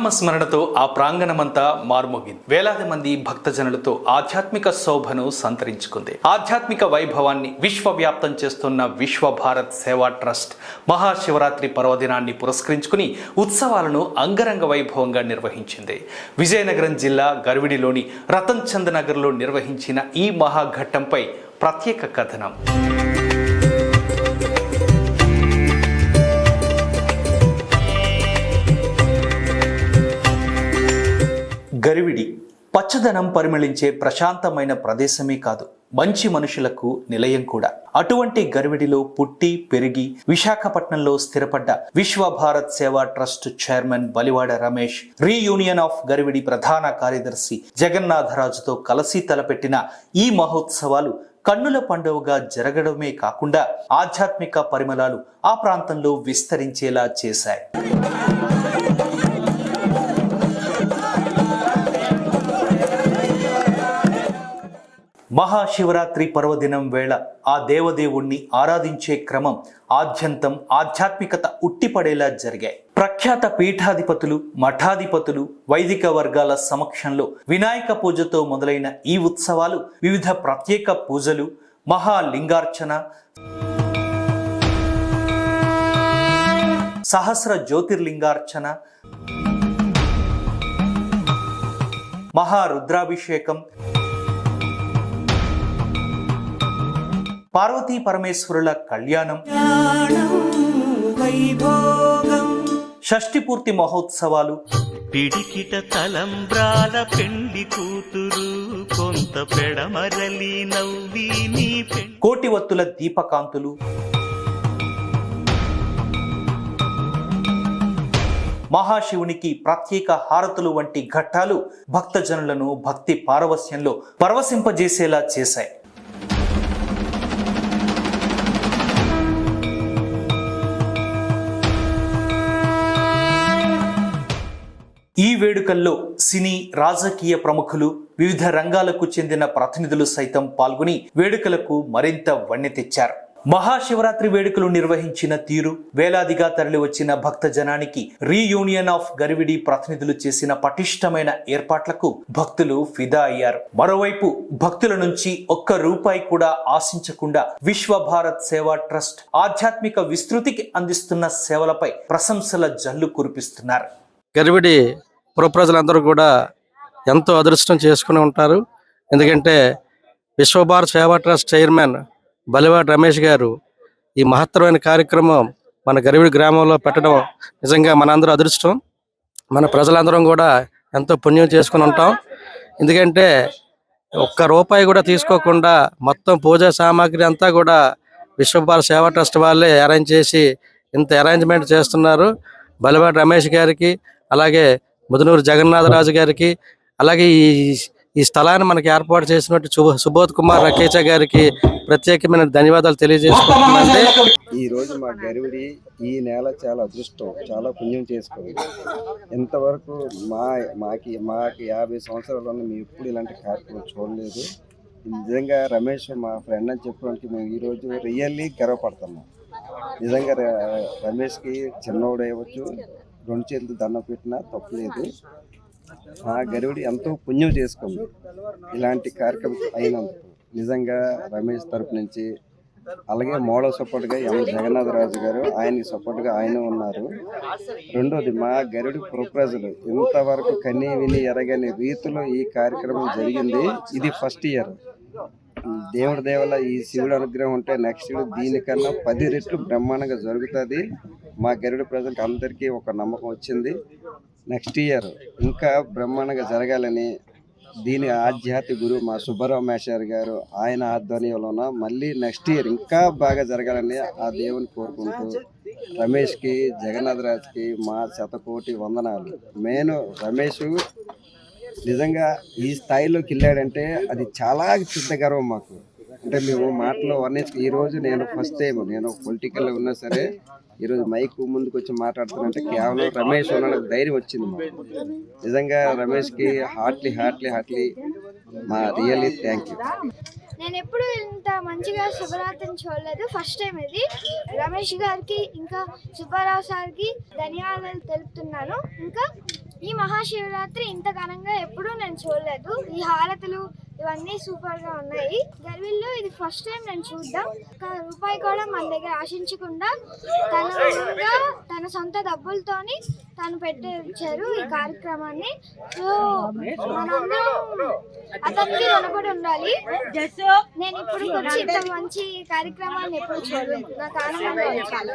శివనామస్మరణతో ఆ ప్రాంగణమంతా మార్మోగింది. వేలాది మంది భక్తజనులతో ఆధ్యాత్మిక శోభను సంతరించుకుంది. ఆధ్యాత్మిక వైభవాన్ని విశ్వవ్యాప్తం చేస్తున్న విశ్వ భారత్ సేవా ట్రస్ట్ మహాశివరాత్రి పర్వదినాన్ని పురస్కరించుకుని ఉత్సవాలను అంగరంగ వైభవంగా నిర్వహించింది. విజయనగరం జిల్లా గర్విడిలోని రతన్ చంద్ నగర్లో నిర్వహించిన ఈ మహాఘట్టంపై ప్రత్యేక కథనం. గరివిడి పచ్చదనం పరిమళించే ప్రశాంతమైన ప్రదేశమే కాదు, మంచి మనుషులకు నిలయం కూడా. అటువంటి గరివిడిలో పుట్టి పెరిగి విశాఖపట్నంలో స్థిరపడ్డ విశ్వ భారత్ సేవా trust chairman Balivada Ramesh reunion of Garividi ప్రధాన కార్యదర్శి జగన్నాథరాజుతో కలిసి తలపెట్టిన ఈ మహోత్సవాలు కన్నుల పండుగగా జరగడమే కాకుండా ఆధ్యాత్మిక పరిమళాలు ఆ ప్రాంతంలో విస్తరించేలా చేశాయి. మహాశివరాత్రి పర్వదినం వేళ ఆ దేవదేవుణ్ణి ఆరాధించే క్రమం ఆద్యంతం ఆధ్యాత్మికత ఉట్టిపడేలా జరిగాయి. ప్రఖ్యాత పీఠాధిపతులు, మఠాధిపతులు, వైదిక వర్గాల సమక్షంలో వినాయక పూజతో మొదలైన ఈ ఉత్సవాలు వివిధ ప్రత్యేక పూజలు, మహాలింగార్చన, సహస్ర జ్యోతిర్లింగార్చన, మహారుద్రాభిషేకం, పార్వతీ పరమేశ్వరుల కళ్యాణం, షష్ఠి పూర్తి మహోత్సవాలు, పిడికిట తలంబ్రాల పెండి కూతురు కొంత పెడమరలి నవ్వి నీ కోటి వత్తుల దీపకాంతులు, మహాశివునికి ప్రత్యేక హారతులు వంటి ఘట్టాలు భక్తజనులను భక్తి పారవస్యంలో పరవశింపజేసేలా చేశాయి. ఈ వేడుకల్లో సినీ, రాజకీయ ప్రముఖులు, వివిధ రంగాలకు చెందిన ప్రతినిధులు సైతం పాల్గొని వేడుకలకు మరింత వన్నె తెచ్చారు. మహాశివరాత్రి వేడుకలు నిర్వహించిన తీరు, వేలాదిగా తరలి వచ్చిన భక్త జనానికి రీయూనియన్ ఆఫ్ గరివిడి ప్రతినిధులు చేసిన పటిష్టమైన ఏర్పాట్లకు భక్తులు ఫిదా అయ్యారు. మరోవైపు భక్తుల నుంచి ఒక్క రూపాయి కూడా ఆశించకుండా విశ్వ భారత్ సేవా ట్రస్ట్ ఆధ్యాత్మిక విస్తృతికి అందిస్తున్న సేవలపై ప్రశంసల జల్లు కురిపిస్తున్నారు. గరివిడి పురప్రజలందరూ కూడా ఎంతో అదృష్టం చేసుకుని ఉంటారు. ఎందుకంటే విశ్వభారత్ సేవా ట్రస్ట్ చైర్మన్ బలివాడ రమేష్ గారు ఈ మహత్తరమైన కార్యక్రమం మన గరివిడి గ్రామంలో పెట్టడం నిజంగా మనందరూ అదృష్టం. మన ప్రజలందరం కూడా ఎంతో పుణ్యం చేసుకుని ఉంటాం. ఎందుకంటే ఒక్క రూపాయి కూడా తీసుకోకుండా మొత్తం పూజా సామాగ్రి అంతా కూడా విశ్వభారత్ సేవా ట్రస్ట్ వాళ్ళే అరేంజ్ చేసి ఇంత అరేంజ్మెంట్ చేస్తున్నారు. బలివాడ రమేష్ గారికి, అలాగే ముదునూరు జగన్నాథరాజు గారికి, అలాగే ఈ స్థలాన్ని మనకి ఏర్పాటు చేసినట్టు సుబోధ్ కుమార్ రకేచా గారికి ప్రత్యేకమైన ధన్యవాదాలు తెలియజేసుకుంటున్నానండి. ఈ రోజు మా గరివిడి ఈ నేల చాలా అదృష్టం, చాలా పుణ్యం చేసుకోవాలి. ఇంతవరకు మాకి 50 సంవత్సరాలు మేము ఎప్పుడు ఇలాంటి కార్యక్రమం చూడలేదు. నిజంగా రమేష్ మా ఫ్రెండ్ అని చెప్పడానికి మేము ఈరోజు రియల్లీ గర్వపడుతున్నాం. నిజంగా రమేష్కి చిన్నోడు అవ్వచ్చు, 2 చేతులు దండం పెట్టినా తప్పలేదు. మా గరివిడి ఎంతో పుణ్యం చేసుకుంది ఇలాంటి కార్యక్రమం అయినందుకు. నిజంగా రమేష్ తరపు నుంచి, అలాగే మోడల్ సపోర్ట్గా జగన్నాథరాజు గారు, ఆయనకి సపోర్ట్గా ఆయన ఉన్నారు. రెండోది మా గరివిడి పురప్రజలు ఇంతవరకు కన్నీ విని ఎరగని రీతిలో ఈ కార్యక్రమం జరిగింది. ఇది ఫస్ట్ ఇయర్. దేవుడి దేవల ఈ శివుడు అనుగ్రహం ఉంటే నెక్స్ట్ దీనికన్నా 10 రెట్లు బ్రహ్మాండంగా జరుగుతుంది. మా గరివిడి ప్రజలకు అందరికీ ఒక నమ్మకం వచ్చింది. నెక్స్ట్ ఇయర్ ఇంకా బ్రహ్మాండంగా జరగాలని దీని ఆధ్యాత్మిక గురువు మా సుబ్బారావు మేషార్ గారు, ఆయన ఆధ్వర్యంలోన మళ్ళీ నెక్స్ట్ ఇయర్ ఇంకా బాగా జరగాలని ఆ దేవుని కోరుకుంటూ రమేష్కి, జగన్నాథరాజ్కి మా శతకోటి వందనాలు. మెయిన్ రమేష్ నిజంగా ఈ స్థాయిలోకి వెళ్ళాడంటే అది చాలా పెద్ద గర్వం మాకు. అంటే మేము మాటలో వర్ణించుకు ఈరోజు నేను ఫస్ట్ టైం నేను పొలిటికల్లో ఉన్నా సరే ఈరోజు మైక్ ముందుకు వచ్చి మాట్లాడుతున్నంటే కేవలం రమేష్ ఉన్న ధైర్యం వచ్చింది మాకు. నిజంగా రమేష్కి హార్ట్లీ మా రియల్లీ థ్యాంక్ యూ. నేను ఎప్పుడు ఇంత మంచిగా శివరాత్రిని చూడలేదు, ఫస్ట్ టైం ఇది. రమేష్ గారికి ఇంకా సుబ్బారావు సార్కి ధన్యవాదాలు తెలుపుతున్నాను. ఇంకా ఈ మహాశివరాత్రి ఇంత ఘనంగా ఎప్పుడూ నేను చూడలేదు. ఈ హారతులు ఇవన్నీ సూపర్ గా ఉన్నాయి. గర్విల్లో ఇది ఫస్ట్ టైం నేను చూడడం. ఒక రూపాయి కూడా మన దగ్గర ఆశించకుండా తన సొంత డబ్బులతోని తను పెట్టించారు ఈ కార్యక్రమాన్ని. సో మనందరం అతనికి రుణపడి ఉండాలి. నేను ఇప్పుడు వచ్చి ఇంత మంచి కార్యక్రమాన్ని ఎప్పుడు చూడలేదు. నాకు ఆనందంగా ఉంది.